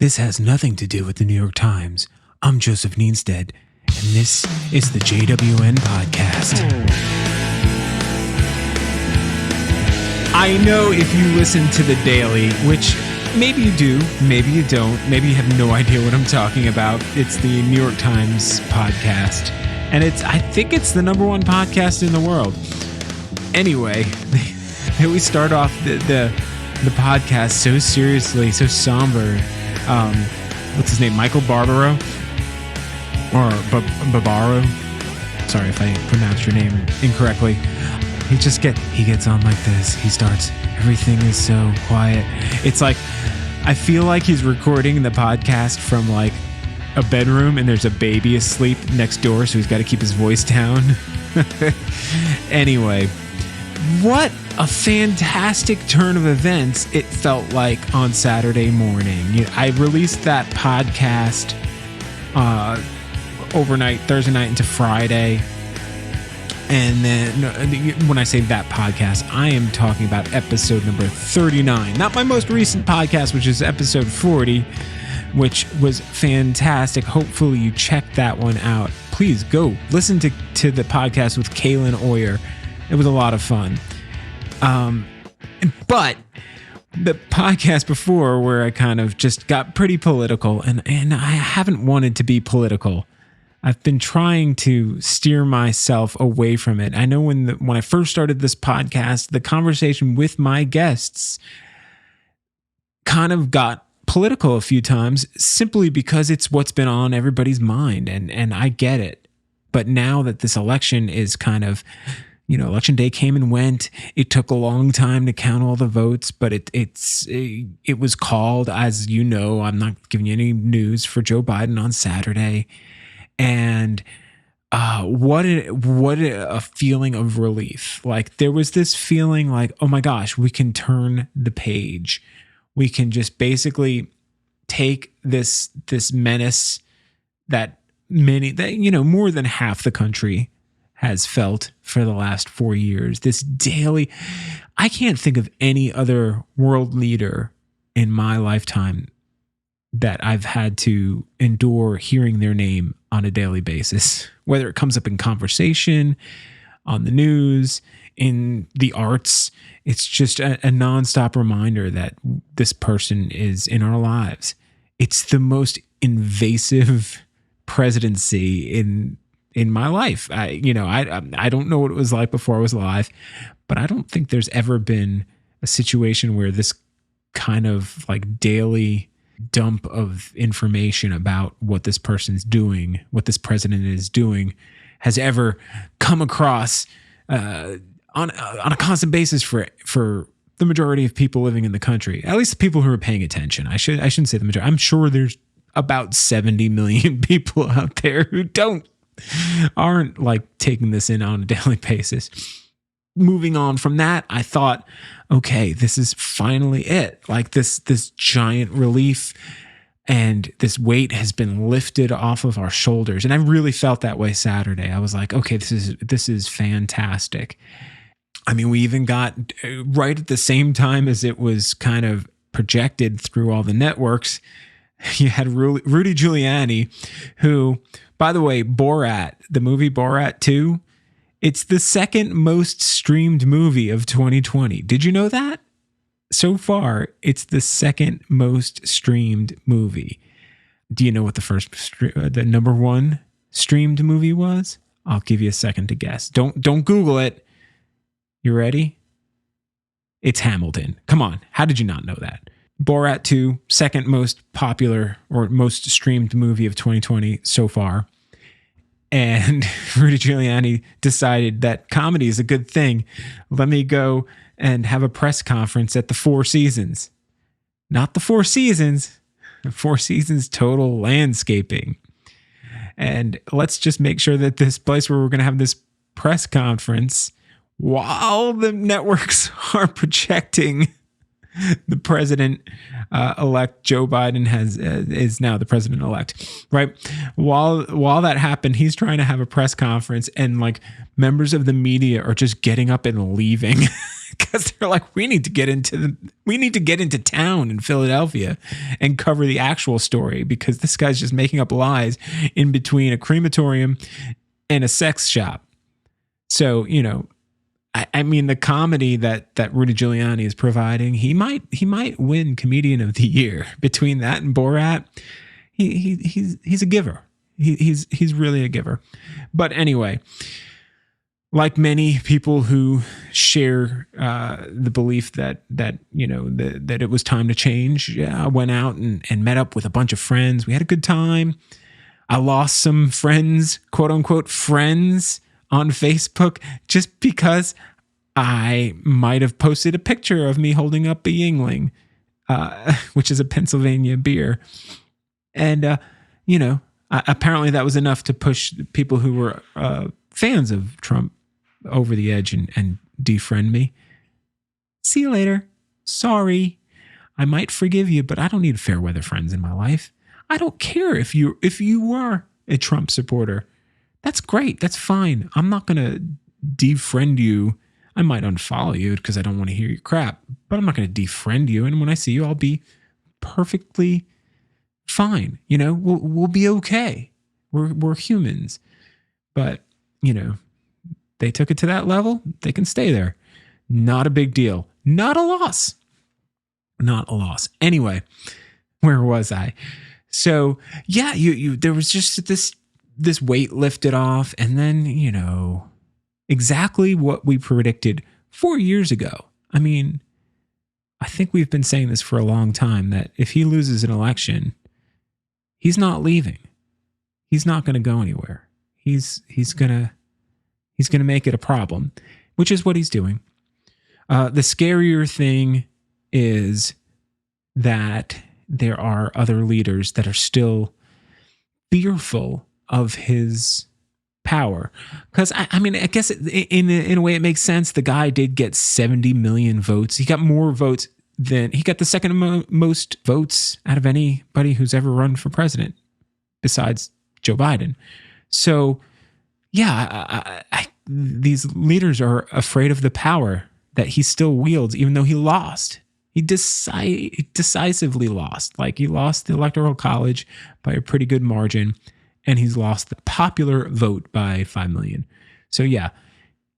This has nothing to do with the New York Times. I'm Joseph Nienstead, and this is the JWN podcast. I know if you listen to The Daily, which maybe you do, maybe you don't, maybe you have no idea what I'm talking about. It's the New York Times podcast, and I think it's the number one podcast in the world. Anyway, we start off the podcast so seriously, so somber. What's his name? Michael Barbaro? Or Barbaro? Sorry if I pronounced your name incorrectly. He gets on like this. He starts, everything is so quiet. It's like, I feel like he's recording the podcast from like a bedroom and there's a baby asleep next door, so he's got to keep his voice down. Anyway, what a fantastic turn of events it felt like on Saturday morning. I released that podcast overnight, Thursday night into Friday. And then when I say that podcast, I am talking about episode number 39. Not my most recent podcast, which is episode 40, which was fantastic. Hopefully you checked that one out. Please go listen to the podcast with Kaylin Oyer. It was a lot of fun. But the podcast before, where I kind of just got pretty political, and I haven't wanted to be political. I've been trying to steer myself away from it. I know when I first started this podcast, the conversation with my guests kind of got political a few times, simply because it's what's been on everybody's mind, and I get it. But now that this election is kind of, election day came and went. It took a long time to count all the votes, but it was called, as you know, I'm not giving you any news, for Joe Biden on Saturday. And what a feeling of relief. Like, there was this feeling like, oh my gosh, we can turn the page. We can just basically take this menace that more than half the country has felt for the last 4 years. This daily, I can't think of any other world leader in my lifetime that I've had to endure hearing their name on a daily basis, whether it comes up in conversation, on the news, in the arts. It's just a nonstop reminder that this person is in our lives. It's the most invasive presidency in my life. I don't know what it was like before I was alive, but I don't think there's ever been a situation where this kind of like daily dump of information about what this person's doing, what this president is doing, has ever come across on a constant basis for the majority of people living in the country. At least the people who are paying attention. I shouldn't say the majority. I'm sure there's about 70 million people out there who aren't like taking this in on a daily basis. Moving on from that, I thought, okay, this is finally it. Like this giant relief, and this weight has been lifted off of our shoulders. And I really felt that way Saturday. I was like, okay, this is fantastic. I mean, we even got right at the same time as it was kind of projected through all the networks. You had Rudy Giuliani, who, by the way, Borat, the movie Borat 2, it's the second most streamed movie of 2020. Did you know that? So far, it's the second most streamed movie. Do you know what the number one streamed movie was? I'll give you a second to guess. Don't Google it. You ready? It's Hamilton. Come on. How did you not know that? Borat 2, second most popular or most streamed movie of 2020 so far. And Rudy Giuliani decided that comedy is a good thing. Let me go and have a press conference at the Four Seasons. Not the Four Seasons. The Four Seasons Total Landscaping. And let's just make sure that this place where we're going to have this press conference, while the networks are projecting the president-elect Joe Biden is now the president-elect, right? While that happened, he's trying to have a press conference, and like members of the media are just getting up and leaving because they're like, we need to get into town in Philadelphia and cover the actual story, because this guy's just making up lies in between a crematorium and a sex shop. So, I mean, the comedy that Rudy Giuliani is providing, he might win Comedian of the Year. Between that and Borat, he's a giver. He's really a giver. But anyway, like many people who share the belief that it was time to change, I went out and met up with a bunch of friends. We had a good time. I lost some friends, quote unquote friends, on Facebook just because I might have posted a picture of me holding up a Yingling, which is a Pennsylvania beer. And, apparently that was enough to push people who were fans of Trump over the edge and defriend me. See you later. Sorry. I might forgive you, but I don't need fair weather friends in my life. I don't care if you are a Trump supporter. That's great. That's fine. I'm not going to defriend you. I might unfollow you because I don't want to hear your crap, but I'm not going to defriend you. And when I see you, I'll be perfectly fine. We'll be okay. We're humans. But, they took it to that level. They can stay there. Not a big deal. Not a loss. Not a loss. Anyway, where was I? So yeah, there was just this weight lifted off, and then, exactly what we predicted 4 years ago. I mean, I think we've been saying this for a long time, that if he loses an election, he's not leaving. He's not going to go anywhere. He's going to make it a problem, which is what he's doing. The scarier thing is that there are other leaders that are still fearful of his power. Because, I mean, I guess in a way it makes sense. The guy did get 70 million votes. He got more votes he got the second most votes out of anybody who's ever run for president besides Joe Biden. So, yeah, these leaders are afraid of the power that he still wields, even though he lost. He decisively lost. Like, he lost the Electoral College by a pretty good margin, and he's lost the popular vote by 5 million. So, yeah,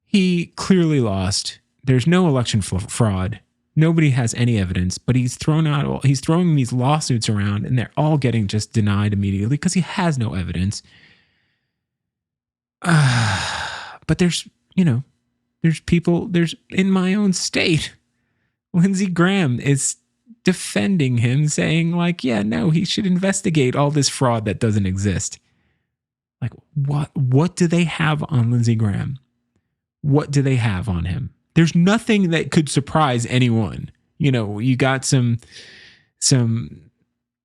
he clearly lost. There's no election fraud. Nobody has any evidence, but he's throwing these lawsuits around, and they're all getting just denied immediately because he has no evidence. But there's people, in my own state, Lindsey Graham is defending him, saying like, yeah, no, he should investigate all this fraud that doesn't exist. Like, what do they have on Lindsey Graham? What do they have on him? There's nothing that could surprise anyone. You got some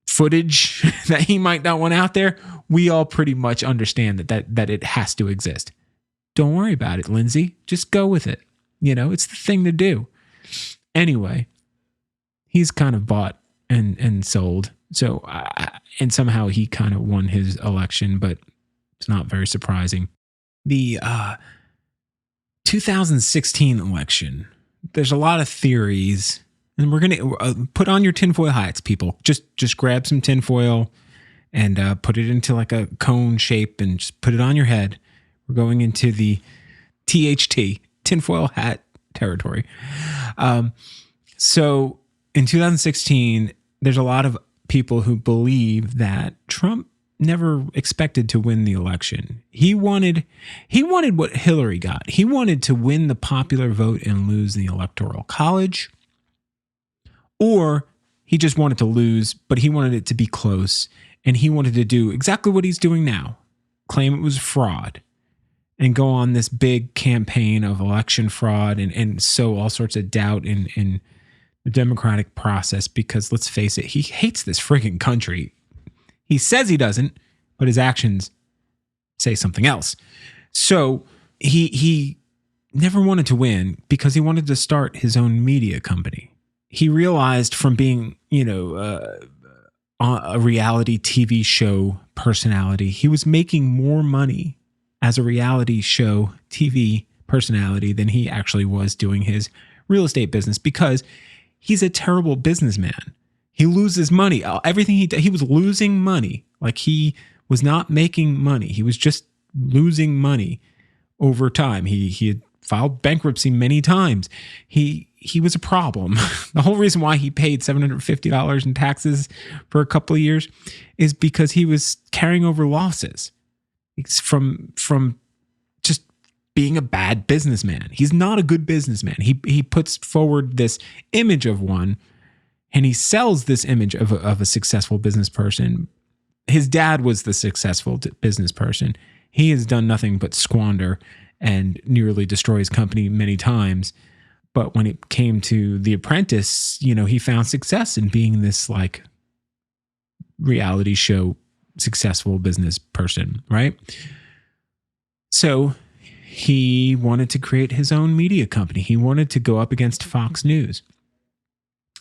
footage that he might not want out there. We all pretty much understand that it has to exist. Don't worry about it, Lindsey. Just go with it. It's the thing to do. Anyway, he's kind of bought and sold. So, and somehow he kind of won his election, but it's not very surprising. The 2016 election, there's a lot of theories, and we're going to put on your tinfoil hats, people. Just grab some tinfoil and put it into like a cone shape and just put it on your head. We're going into the T.H.T, Tinfoil Hat Territory. So in 2016, there's a lot of people who believe that Trump never expected to win the election. He wanted what Hillary got. He wanted to win the popular vote and lose the Electoral College. Or he just wanted to lose, but he wanted it to be close. And he wanted to do exactly what he's doing now. Claim it was fraud. And go on this big campaign of election fraud and sow all sorts of doubt in the democratic process, because let's face it, he hates this frigging country. He says he doesn't, but his actions say something else. So he never wanted to win because he wanted to start his own media company. He realized from being, a reality TV show personality, he was making more money as a reality show TV personality than he actually was doing his real estate business because he's a terrible businessman. He loses money. Everything he was losing money. Like he was not making money. He was just losing money over time. He had filed bankruptcy many times. He was a problem. The whole reason why he paid $750 in taxes for a couple of years is because he was carrying over losses. It's from just being a bad businessman. He's not a good businessman. He puts forward this image of one, and he sells this image of a successful business person. His dad was the successful business person. He has done nothing but squander and nearly destroy his company many times. But when it came to The Apprentice, he found success in being this like reality show successful business person, right? So he wanted to create his own media company. He wanted to go up against Fox News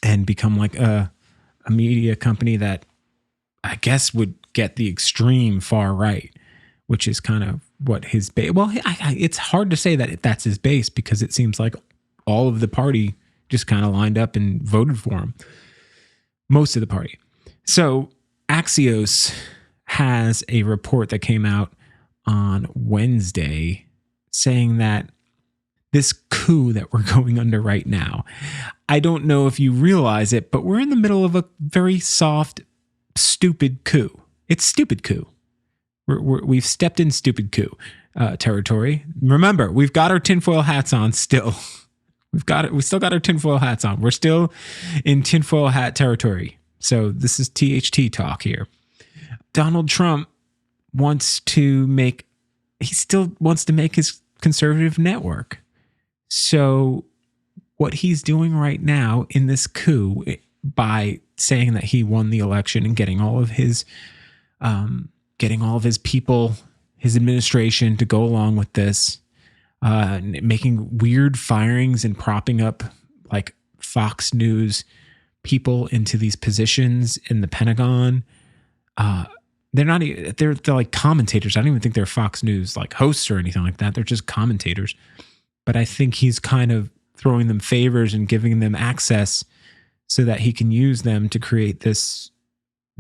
and become like a media company that I guess would get the extreme far right, which is kind of what his base. Well, it's hard to say that that's his base because it seems like all of the party just kind of lined up and voted for him. Most of the party. So Axios has a report that came out on Wednesday saying that this coup that we're going under right now, I don't know if you realize it, but we're in the middle of a very soft, stupid coup. It's stupid coup. We've stepped in stupid coup territory. Remember, we've got our tinfoil hats on still. We still got our tinfoil hats on. We're still in tinfoil hat territory. So this is T.H.T. talk here. Donald Trump still wants to make his conservative network. So what he's doing right now in this coup, by saying that he won the election and getting all of his people, his administration to go along with this, making weird firings and propping up like Fox News people into these positions in the Pentagon. They're like commentators. I don't even think they're Fox News like hosts or anything like that. They're just commentators. But I think he's kind of throwing them favors and giving them access so that he can use them to create this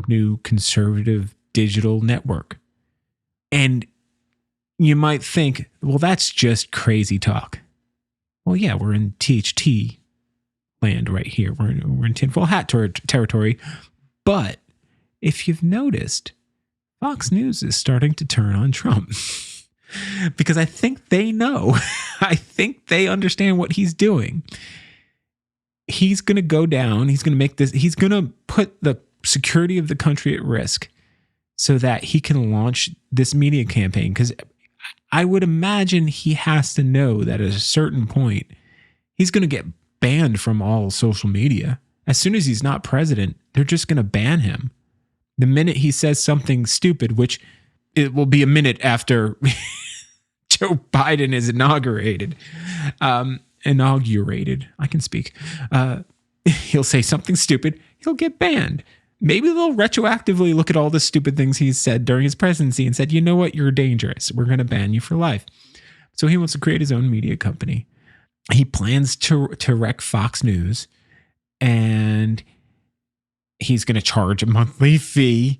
new conservative digital network. And you might think, well, that's just crazy talk. Well, yeah, we're in T.H.T. land right here. We're in tinfoil hat territory. But if you've noticed, Fox News is starting to turn on Trump because I think they know. I think they understand what he's doing. He's going to go down. He's going to make this. He's going to put the security of the country at risk so that he can launch this media campaign. Because I would imagine he has to know that at a certain point, he's going to get banned from all social media. As soon as he's not president, they're just going to ban him. The minute he says something stupid, which it will be a minute after Joe Biden is inaugurated. I can speak. He'll say something stupid. He'll get banned. Maybe they'll retroactively look at all the stupid things he's said during his presidency and said, you know what? You're dangerous. We're going to ban you for life. So he wants to create his own media company. He plans to wreck Fox News, and he's going to charge a monthly fee,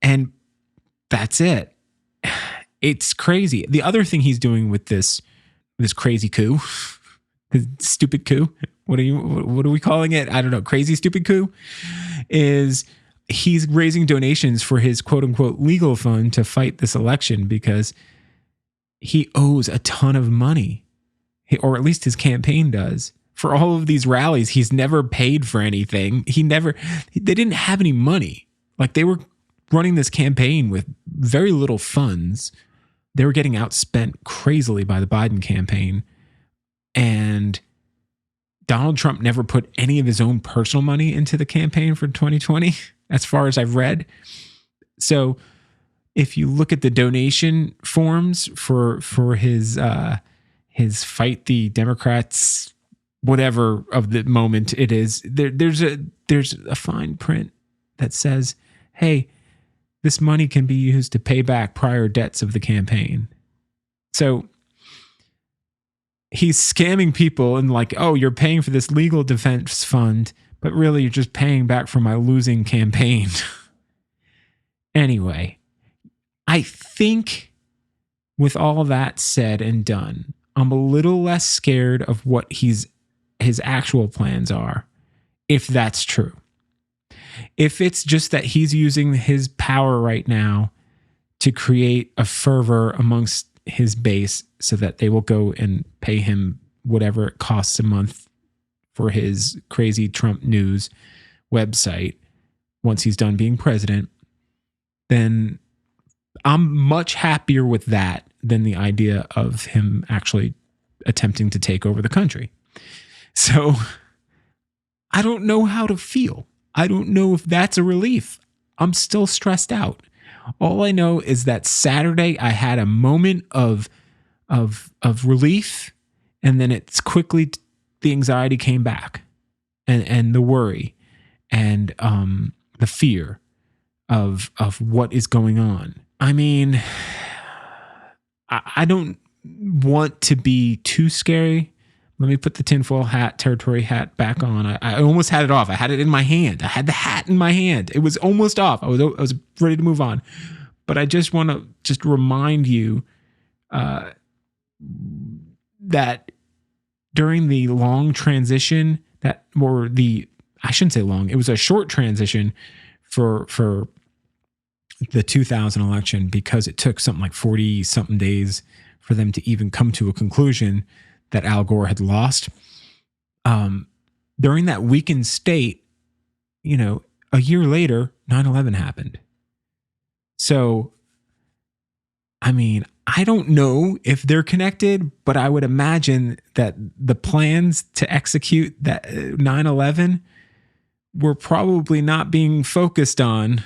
and that's it. It's crazy. The other thing he's doing with this crazy coup, this stupid coup, what are we calling it? I don't know. Crazy stupid coup is he's raising donations for his quote unquote legal fund to fight this election because he owes a ton of money, or at least his campaign does. For all of these rallies, he's never paid for anything. They didn't have any money. Like, they were running this campaign with very little funds. They were getting outspent crazily by the Biden campaign. And Donald Trump never put any of his own personal money into the campaign for 2020, as far as I've read. So if you look at the donation forms for his Fight the Democrats, whatever of the moment it is, there's a fine print that says, hey, this money can be used to pay back prior debts of the campaign. So he's scamming people and like, oh, you're paying for this legal defense fund, but really you're just paying back for my losing campaign. Anyway, I think with all that said and done, I'm a little less scared of what his actual plans are, if that's true. If it's just that he's using his power right now to create a fervor amongst his base so that they will go and pay him whatever it costs a month for his crazy Trump news website once he's done being president, then I'm much happier with that than the idea of him actually attempting to take over the country. So I don't know how to feel. I don't know if that's a relief. I'm still stressed out. All I know is that Saturday I had a moment of relief, and then it's quickly the anxiety came back, and the worry, and the fear of what is going on. I mean, I don't want to be too scary. Let me put the Tinfoil Hat Territory hat back on. I almost had it off. I had it in my hand. I had the hat in my hand. It was almost off. I was ready to move on. But I just want to remind you that during the long transition I shouldn't say long, it was a short transition for the 2000 election, because it took something like 40 something days for them to even come to a conclusion that Al Gore had lost. During that weakened state, a year later, 9/11 happened. So, I mean, I don't know if they're connected, but I would imagine that the plans to execute that 9/11 were probably not being focused on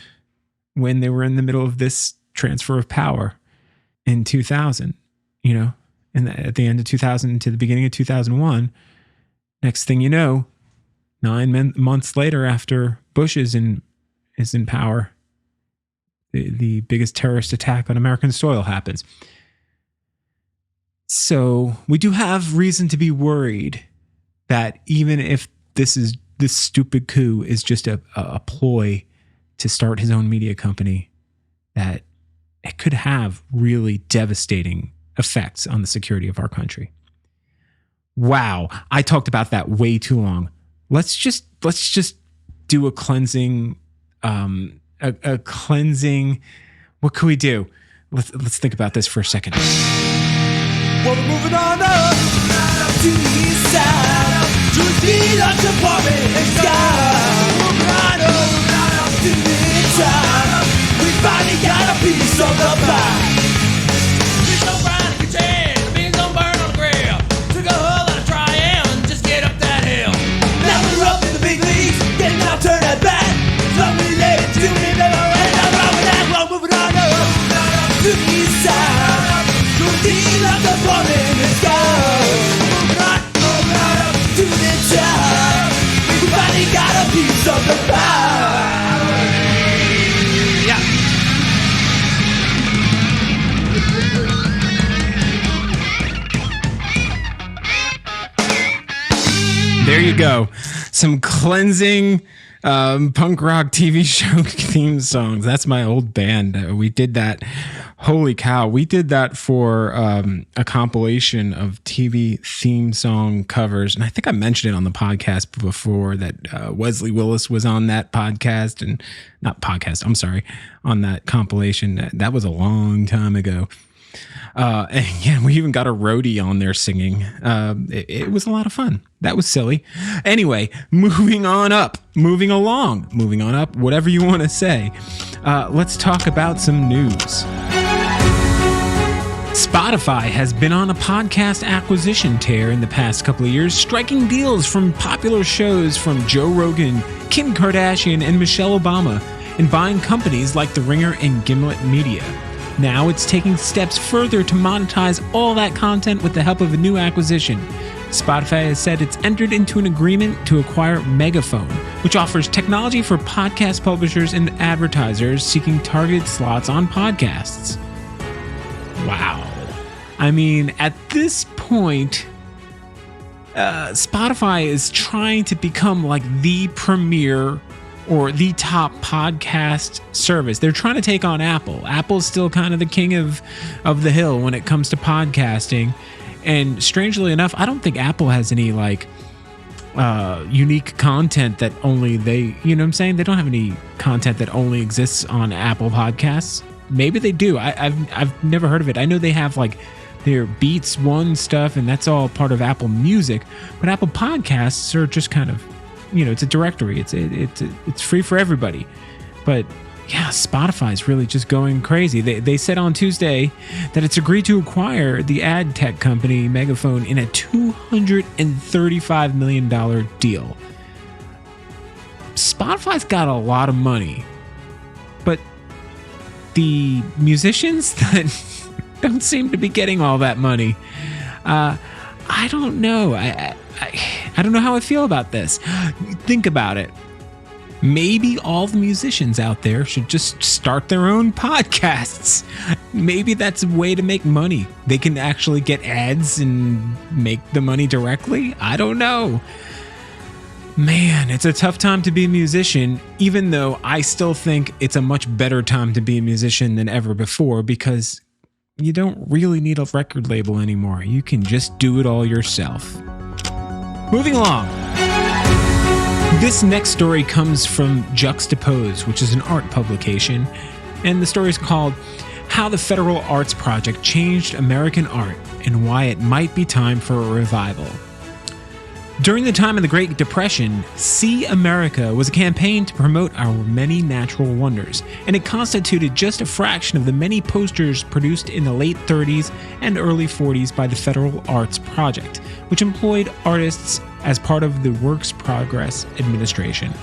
when they were in the middle of this transfer of power in 2000, and at the end of 2000 to the beginning of 2001. Next thing you know, 9 months later, after Bush is in power, the biggest terrorist attack on American soil happens. So we do have reason to be worried that even if this stupid coup is just a ploy to start his own media company, that it could have really devastating effects on the security of our country. Wow, I talked about that way too long. Let's just do a cleansing. A cleansing. What could we do? Let's think about this for a second. Well, we're moving on up to the east side, to the apartment and sky. Moving on up to the top. We finally got a piece of the pie. Beans don't fry in the kitchen, beans don't burn on the grill. Took a whole lot of trying, just get up that hill. Now we're up in the big leagues, getting out, turn that back. Lovely lady, do me better, and I'm wrong with that. Well, moving on up to the east side, to the apartment and sky. Moving on up to the top. We finally got a piece of the pie. There you go. Some cleansing punk rock TV show theme songs. That's my old band. We did that. Holy cow. We did that for a compilation of TV theme song covers. And I think I mentioned it on the podcast before that Wesley Willis was on that podcast and on that compilation. That was a long time ago. And yeah, we even got a roadie on there singing. It was a lot of fun. That was silly. Anyway, moving on up, moving along, whatever you want to say. Let's talk about some news. Spotify has been on a podcast acquisition tear in the past couple of years, striking deals from popular shows from Joe Rogan, Kim Kardashian, and Michelle Obama, and buying companies like The Ringer and Gimlet Media. Now it's taking steps further to monetize all that content with the help of a new acquisition. Spotify has said it's entered into an agreement to acquire Megaphone, which offers technology for podcast publishers and advertisers seeking targeted slots on podcasts. Wow. I mean, at this point, Spotify is trying to become like the premier or the top podcast service. They're trying to take on Apple. Apple's still kind of the king of the hill when it comes to podcasting. And strangely enough, I don't think Apple has any like unique content that only they, you know what I'm saying? They don't have any content that only exists on Apple Podcasts. Maybe they do. I've never heard of it. I know they have like their Beats One stuff, and that's all part of Apple Music. But Apple Podcasts are just kind of, it's a directory. It's free for everybody. But yeah, Spotify's really just going crazy. They said on Tuesday that it's agreed to acquire the ad tech company Megaphone in a $235 million deal. Spotify's got a lot of money, but the musicians that don't seem to be getting all that money. I don't know. I don't know how I feel about this. Think about it. Maybe all the musicians out there should just start their own podcasts. Maybe that's a way to make money. They can actually get ads and make the money directly. I don't know. Man, it's a tough time to be a musician, even though I still think it's a much better time to be a musician than ever before, because you don't really need a record label anymore. You can just do it all yourself. Moving along. This next story comes from Juxtapoz, which is an art publication, and the story is called How the Federal Arts Project Changed American Art and Why It Might Be Time for a Revival. During the time of the Great Depression, See America was a campaign to promote our many natural wonders, and it constituted just a fraction of the many posters produced in the late 30s and early 40s by the Federal Arts Project, which employed artists as part of the Works Progress Administration.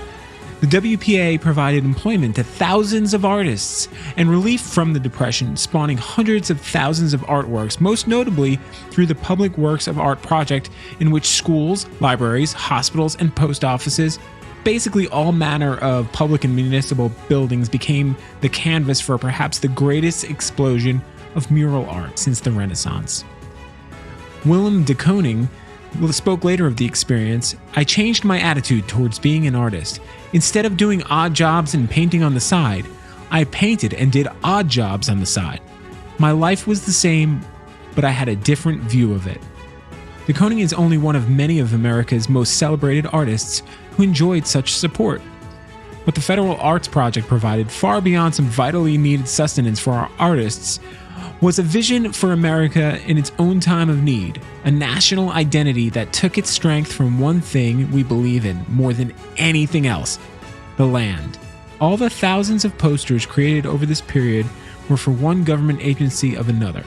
The WPA provided employment to thousands of artists and relief from the Depression, spawning hundreds of thousands of artworks, most notably through the Public Works of Art project, in which schools, libraries, hospitals, and post offices, basically all manner of public and municipal buildings, became the canvas for perhaps the greatest explosion of mural art since the Renaissance. Willem de Koning spoke later of the experience. I changed my attitude towards being an artist. Instead of doing odd jobs and painting on the side, I painted and did odd jobs on the side. My life was the same, but I had a different view of it. De Koning is only one of many of America's most celebrated artists who enjoyed such support. What the Federal Arts Project provided, far beyond some vitally needed sustenance for our artists, was a vision for America in its own time of need, a national identity that took its strength from one thing we believe in more than anything else: the land. All the thousands of posters created over this period were for one government agency of another.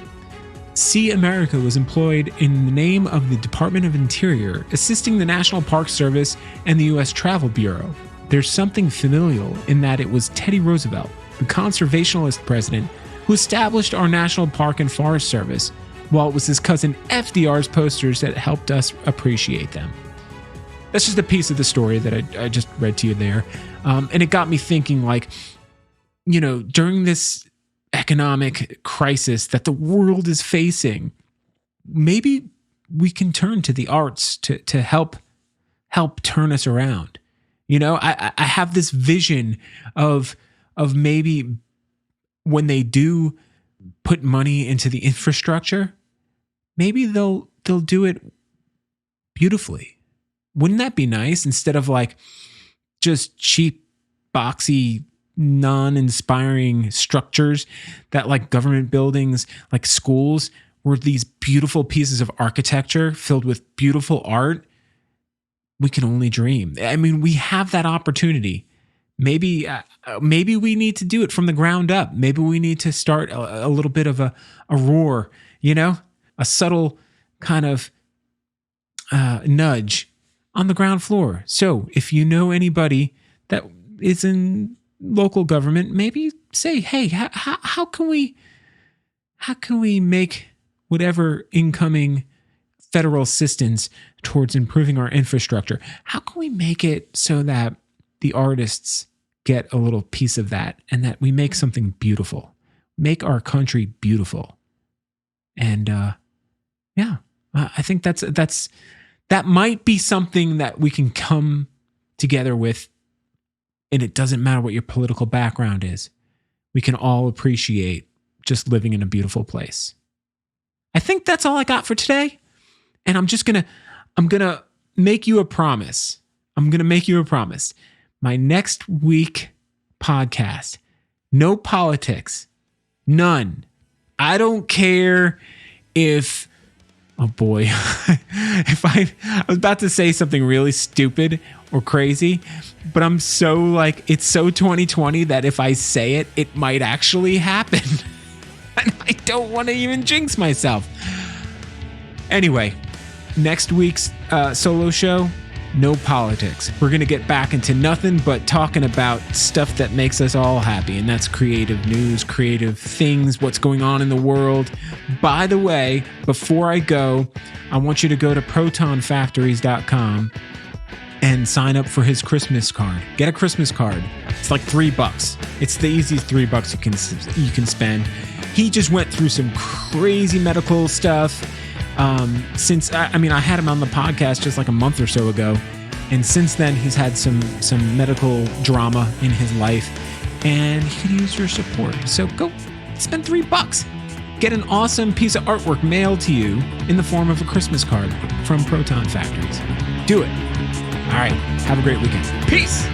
See America was employed in the name of the Department of Interior, assisting the National Park Service and the U.S. Travel Bureau. There's something familial in that it was Teddy Roosevelt, the conservationist president, who established our National Park and Forest Service, while it was his cousin FDR's posters that helped us appreciate them. That's just a piece of the story that I just read to you there. And it got me thinking, like, during this economic crisis that the world is facing, maybe we can turn to the arts to help turn us around. I have this vision of maybe when they do put money into the infrastructure, maybe they'll do it beautifully. Wouldn't that be nice? Instead of like just cheap, boxy, non-inspiring structures that, like government buildings, like schools, were these beautiful pieces of architecture filled with beautiful art. We can only dream. I mean, we have that opportunity. Maybe we need to do it from the ground up. Maybe we need to start a little bit of a roar, a subtle kind of nudge on the ground floor. So if you know anybody that is in local government, maybe say, hey, how can we make whatever incoming federal assistance towards improving our infrastructure, how can we make it so that the artists get a little piece of that, and that we make something beautiful, make our country beautiful? And I think that's that might be something that we can come together with. And it doesn't matter what your political background is. We can all appreciate just living in a beautiful place. I think that's all I got for today. And I'm going to make you a promise. My next week podcast, no politics, none. I don't care if, oh boy, if I was about to say something really stupid or crazy, but I'm so like, it's so 2020 that if I say it, it might actually happen. And I don't want to even jinx myself. Anyway, next week's solo show, no politics. We're going to get back into nothing but talking about stuff that makes us all happy. And that's creative news, creative things, what's going on in the world. By the way, before I go, I want you to go to protonfactories.com and sign up for his Christmas card. Get a Christmas card. It's like $3. It's the easiest $3 you can spend. He just went through some crazy medical stuff. Since I had him on the podcast just like a month or so ago, and since then he's had some medical drama in his life, and he could use your support. So go spend $3. Get an awesome piece of artwork mailed to you in the form of a Christmas card from Proton Factories. Do it. All right. Have a great weekend. Peace.